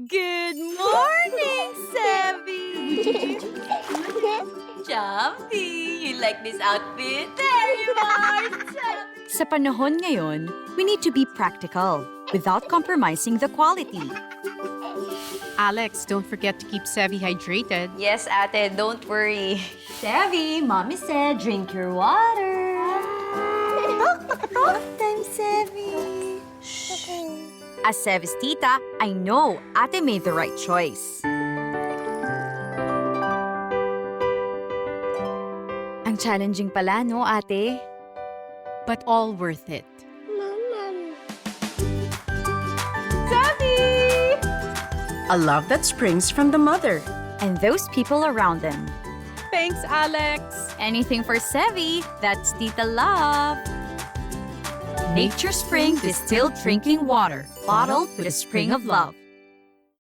Good morning, Seve! Chubby, you like this outfit very much. Sa panahon ngayon, we need to be practical without compromising the quality. Alex, don't forget to keep Seve hydrated. Yes, ate, don't worry. Seve, mommy said drink your water. Talk time, Seve. As Seve's tita, I know ate made the right choice. Ang challenging pala, no, ate? But all worth it. Seve! A love that springs from the mother. And those people around them. Thanks, Alex. Anything for Seve, that's tita love. Nature Spring Distilled Drinking Water, bottled with a spring of love.